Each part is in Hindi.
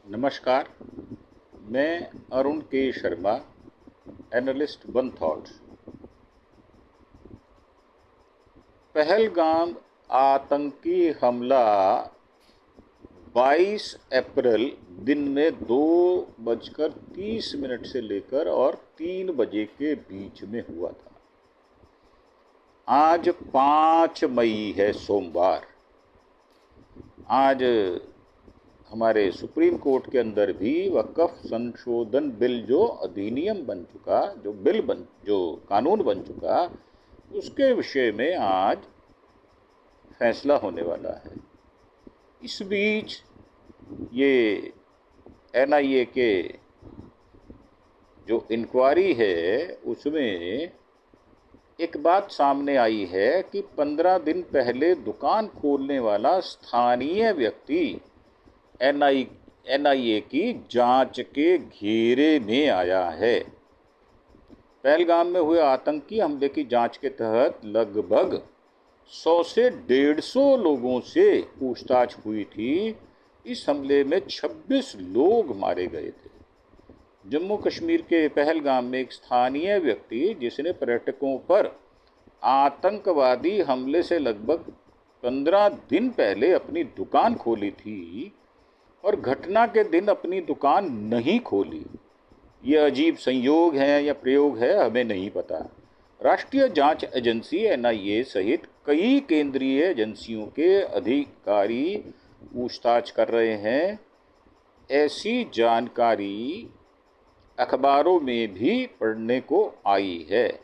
नमस्कार। मैं अरुण के Sharma, analyst one thoughts. Pahalgam आतंकी हमला 22 अप्रैल दिन में 2:30 से लेकर और 3 बजे के बीच में हुआ था। आज 5 मई है, सोमवार। आज हमारे सुप्रीम कोर्ट के अंदर भी वक्फ संशोधन बिल जो अधिनियम बन चुका, जो कानून बन चुका, उसके विषय में आज फैसला होने वाला है। इस बीच ये एनआईए के जो इंक्वायरी है उसमें एक बात सामने आई है कि 15 दिन पहले दुकान खोलने वाला स्थानीय व्यक्ति एनआईए की जांच के घेरे में आया है। पहलगाम में हुए आतंकी हमले की जांच के तहत लगभग 100 से 150 लोगों से पूछताछ हुई थी। इस हमले में 26 लोग मारे गए थे। जम्मू कश्मीर के पहलगाम में एक स्थानीय व्यक्ति जिसने पर्यटकों पर आतंकवादी हमले से लगभग 15 दिन पहले अपनी दुकान खोली थी और घटना के दिन अपनी दुकान नहीं खोली। ये अजीब संयोग है या प्रयोग है, हमें नहीं पता। राष्ट्रीय जांच एजेंसी एनआईए सहित कई केंद्रीय एजेंसियों के अधिकारी पूछताछ कर रहे हैं। ऐसी जानकारी अखबारों में भी पढ़ने को आई है।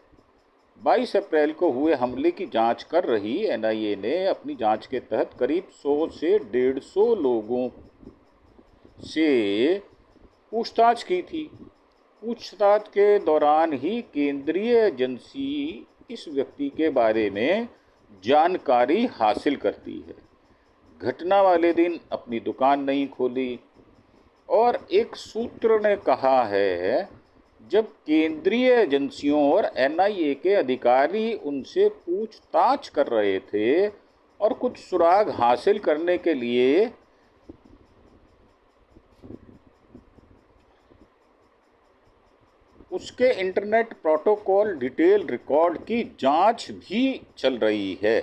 22 अप्रैल को हुए हमले की जांच कर रही एनआईए ने अपनी जांच के तहत करीब 100 से 150 लोगों से पूछताछ की थी। पूछताछ के दौरान ही केंद्रीय एजेंसी इस व्यक्ति के बारे में जानकारी हासिल करती है। घटना वाले दिन अपनी दुकान नहीं खोली और एक सूत्र ने कहा है, जब केंद्रीय एजेंसियों और एनआईए के अधिकारी उनसे पूछताछ कर रहे थे और कुछ सुराग हासिल करने के लिए उसके इंटरनेट प्रोटोकॉल डिटेल रिकॉर्ड की जांच भी चल रही है।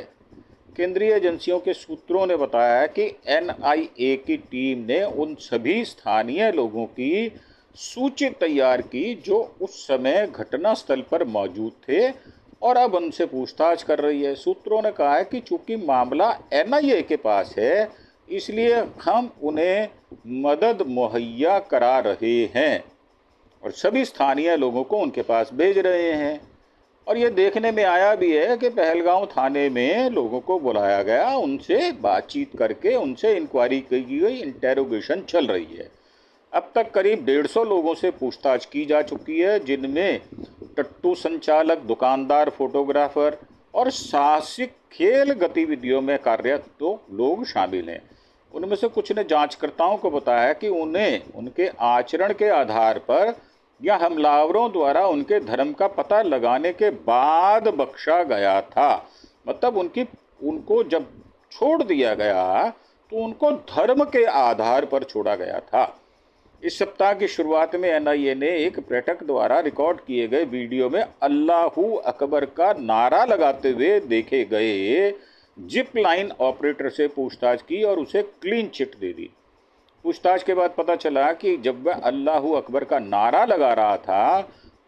केंद्रीय एजेंसियों के सूत्रों ने बताया कि एनआईए की टीम ने उन सभी स्थानीय लोगों की सूची तैयार की जो उस समय घटनास्थल पर मौजूद थे और अब उनसे पूछताछ कर रही है। सूत्रों ने कहा है कि चूंकि मामला एनआईए के पास है, इसलिए हम उन्हें मदद मुहैया करा रहे हैं और सभी स्थानीय लोगों को उनके पास भेज रहे हैं। और ये देखने में आया भी है कि पहलगाम थाने में लोगों को बुलाया गया, उनसे बातचीत करके उनसे इंक्वायरी की गई, इंटेरोगेशन चल रही है। अब तक करीब 150 लोगों से पूछताछ की जा चुकी है, जिनमें टट्टू संचालक, दुकानदार, फोटोग्राफर और साहसिक खेल गतिविधियों में कार्यरत तो लोग शामिल हैं। उनमें से कुछ ने जांचकर्ताओं को बताया कि उन्हें उनके आचरण के आधार पर या हमलावरों द्वारा उनके धर्म का पता लगाने के बाद बख्शा गया था। मतलब उनको जब छोड़ दिया गया तो उनको धर्म के आधार पर छोड़ा गया था। इस सप्ताह की शुरुआत में एनआईए ने एक पर्यटक द्वारा रिकॉर्ड किए गए वीडियो में अल्लाहू अकबर का नारा लगाते हुए देखे गए जिप लाइन ऑपरेटर से पूछताछ की और उसे क्लीन चिट दे दी। पूछताछ के बाद पता चला कि जब वह अल्लाहू अकबर का नारा लगा रहा था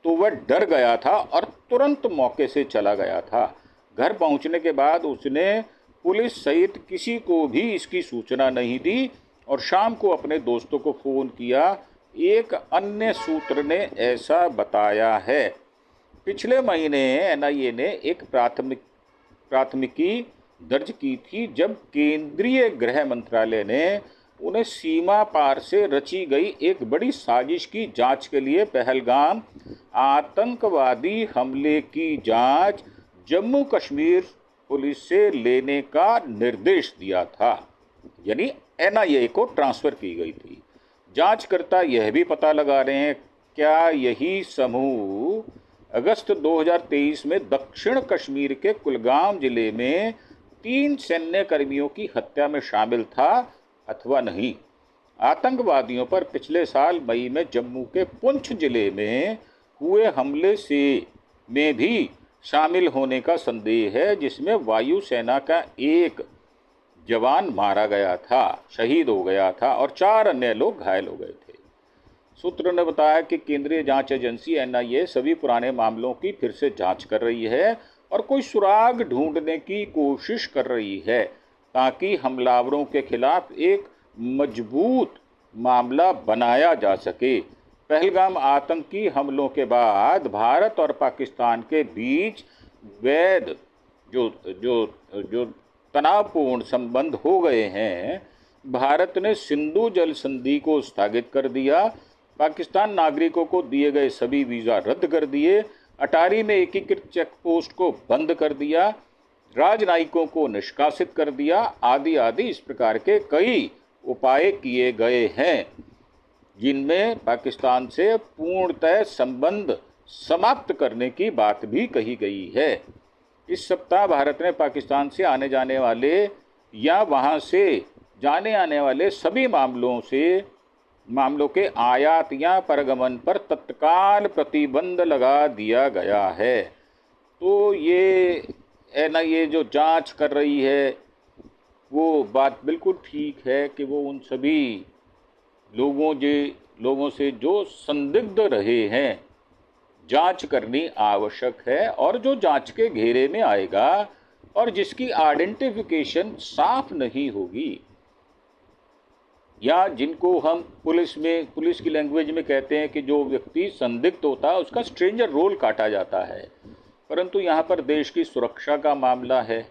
तो वह डर गया था और तुरंत मौके से चला गया था। घर पहुंचने के बाद उसने पुलिस सहित किसी को भी इसकी सूचना नहीं दी और शाम को अपने दोस्तों को फ़ोन किया। एक अन्य सूत्र ने ऐसा बताया है। पिछले महीने एनआईए ने एक प्राथमिकी दर्ज की थी, जब केंद्रीय गृह मंत्रालय ने उन्हें सीमा पार से रची गई एक बड़ी साजिश की जांच के लिए पहलगाम आतंकवादी हमले की जांच जम्मू कश्मीर पुलिस से लेने का निर्देश दिया था। यानी एनआईए को ट्रांसफ़र की गई थी। जांचकर्ता यह भी पता लगा रहे हैं क्या यही समूह अगस्त 2023 में दक्षिण कश्मीर के कुलगाम जिले में 3 सैन्य कर्मियों की हत्या में शामिल था अथवा नहीं। आतंकवादियों पर पिछले साल मई में जम्मू के पुंछ जिले में हुए हमले से में भी शामिल होने का संदेह है, जिसमें वायुसेना का एक जवान मारा गया था, शहीद हो गया था और 4 अन्य लोग घायल हो गए थे। सूत्रों ने बताया कि केंद्रीय जांच एजेंसी एनआईए सभी पुराने मामलों की फिर से जांच कर रही है और कोई सुराग ढूंढने की कोशिश कर रही है ताकि हमलावरों के खिलाफ एक मजबूत मामला बनाया जा सके। पहलगाम आतंकी हमलों के बाद भारत और पाकिस्तान के बीच वैध जो जो जो तनावपूर्ण संबंध हो गए हैं। भारत ने सिंधु जल संधि को स्थगित कर दिया, पाकिस्तान नागरिकों को दिए गए सभी वीज़ा रद्द कर दिए, अटारी में एकीकृत चेक पोस्ट को बंद कर दिया, राजनयिकों को निष्कासित कर दिया, आदि आदि इस प्रकार के कई उपाय किए गए हैं, जिनमें पाकिस्तान से पूर्णतः संबंध समाप्त करने की बात भी कही गई है। इस सप्ताह भारत ने पाकिस्तान से आने जाने वाले या वहां से जाने आने वाले सभी मामलों के आयात या परगमन पर तत्काल प्रतिबंध लगा दिया गया है। तो ये एनआईए जो जांच कर रही है वो बात बिल्कुल ठीक है कि वो उन सभी लोगों से जो संदिग्ध रहे हैं जांच करनी आवश्यक है, और जो जांच के घेरे में आएगा और जिसकी आइडेंटिफिकेशन साफ नहीं होगी या जिनको हम पुलिस की लैंग्वेज में कहते हैं कि जो व्यक्ति संदिग्ध होता है उसका स्ट्रेंजर रोल काटा जाता है। परंतु यहाँ पर देश की सुरक्षा का मामला है।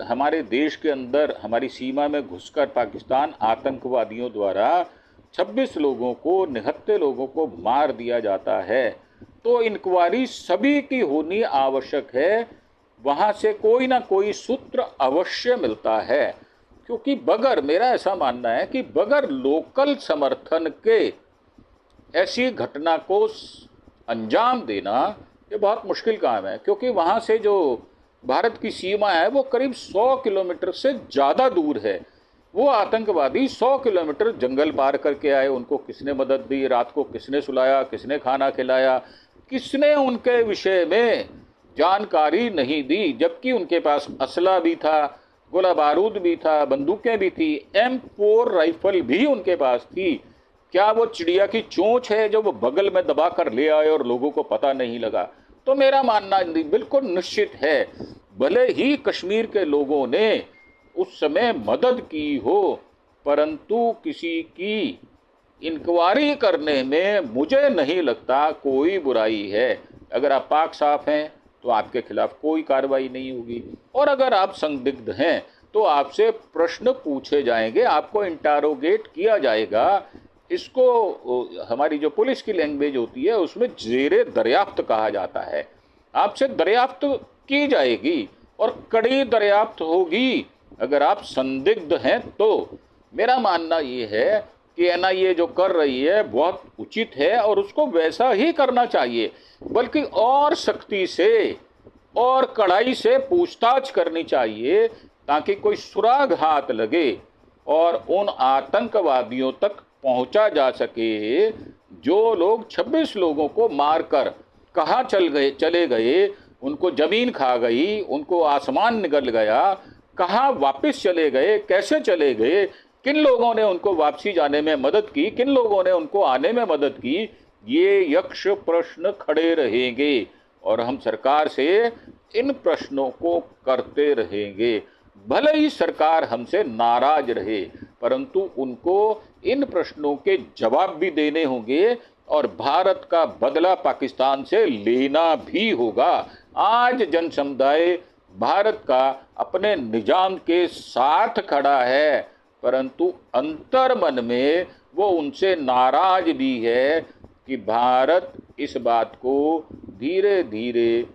हमारे देश के अंदर हमारी सीमा में घुसकर पाकिस्तान आतंकवादियों द्वारा 26 लोगों को, निहत्थे लोगों को मार दिया जाता है। तो इंक्वायरी सभी की होनी आवश्यक है, वहाँ से कोई ना कोई सूत्र अवश्य मिलता है, क्योंकि बगैर, मेरा ऐसा मानना है कि बगैर लोकल समर्थन के ऐसी घटना को अंजाम देना ये बहुत मुश्किल काम है, क्योंकि वहाँ से जो भारत की सीमा है वो करीब 100 किलोमीटर से ज़्यादा दूर है। वो आतंकवादी 100 किलोमीटर जंगल पार करके आए, उनको किसने मदद दी, रात को किसने सुलाया, किसने खाना खिलाया, किसने उनके विषय में जानकारी नहीं दी, जबकि उनके पास असला भी था, गोला बारूद भी था, बंदूकें भी थी, M4 राइफल भी उनके पास थी। क्या वो चिड़िया की चोंच है जो वो बगल में दबा कर ले आए और लोगों को पता नहीं लगा? तो मेरा मानना बिल्कुल निश्चित है, भले ही कश्मीर के लोगों ने उस समय मदद की हो, परंतु किसी की इंक्वायरी करने में मुझे नहीं लगता कोई बुराई है। अगर आप पाक साफ हैं तो आपके खिलाफ कोई कार्रवाई नहीं होगी, और अगर आप संदिग्ध हैं तो आपसे प्रश्न पूछे जाएंगे, आपको इंटरोगेट किया जाएगा। इसको हमारी जो पुलिस की लैंग्वेज होती है उसमें जेरे दरियाफ्त कहा जाता है। आपसे दरियाफ्त की जाएगी और कड़ी दरियाफ्त होगी अगर आप संदिग्ध हैं। तो मेरा मानना ये है कि एनआईए जो कर रही है बहुत उचित है और उसको वैसा ही करना चाहिए, बल्कि और सख्ती से और कड़ाई से पूछताछ करनी चाहिए ताकि कोई सुराग हाथ लगे और उन आतंकवादियों तक पहुंचा जा सके जो लोग 26 लोगों को मारकर कहाँ चले गए, उनको जमीन खा गई, उनको आसमान निगल गया, कहाँ वापस चले गए, कैसे चले गए, किन लोगों ने उनको वापसी जाने में मदद की, किन लोगों ने उनको आने में मदद की, ये यक्ष प्रश्न खड़े रहेंगे और हम सरकार से इन प्रश्नों को करते रहेंगे। भले ही सरकार हमसे नाराज रहे, परंतु उनको इन प्रश्नों के जवाब भी देने होंगे और भारत का बदला पाकिस्तान से लेना भी होगा। आज जन समुदाय भारत का अपने निजाम के साथ खड़ा है, परंतु अंतर मन में वो उनसे नाराज भी है कि भारत इस बात को धीरे धीरे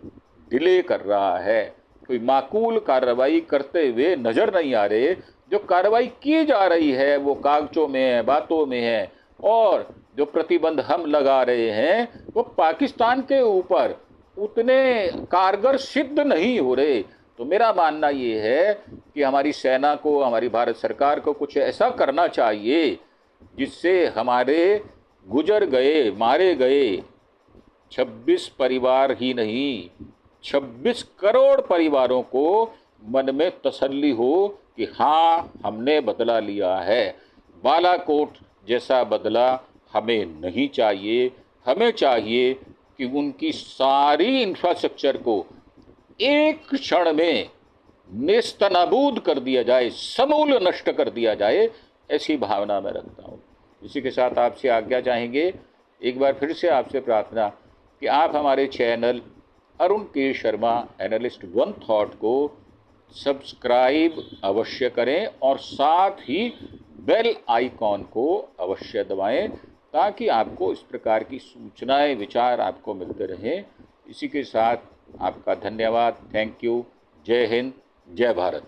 डिले कर रहा है। कोई माकूल कार्रवाई करते हुए नजर नहीं आ रहे। जो कार्रवाई की जा रही है वो कागजों में है, बातों में है, और जो प्रतिबंध हम लगा रहे हैं वो पाकिस्तान के ऊपर उतने कारगर सिद्ध नहीं हो रहे। तो मेरा मानना ये है कि हमारी सेना को, हमारी भारत सरकार को कुछ ऐसा करना चाहिए जिससे हमारे गुजर गए, मारे गए 26 परिवार ही नहीं, 26 करोड़ परिवारों को मन में तसल्ली हो कि हाँ, हमने बदला लिया है। बालाकोट जैसा बदला हमें नहीं चाहिए। हमें चाहिए कि उनकी सारी इंफ्रास्ट्रक्चर को एक क्षण में नेस्तनाबूद कर दिया जाए, समूल नष्ट कर दिया जाए, ऐसी भावना मैं रखता हूँ। इसी के साथ आपसे आज्ञा चाहेंगे। एक बार फिर से आपसे प्रार्थना कि आप हमारे चैनल अरुण के शर्मा एनालिस्ट वन थॉट को सब्सक्राइब अवश्य करें और साथ ही बेल आइकॉन को अवश्य दबाएं, ताकि आपको इस प्रकार की सूचनाएं, विचार आपको मिलते रहें। इसी के साथ आपका धन्यवाद। Thank you. जय हिंद, जय भारत।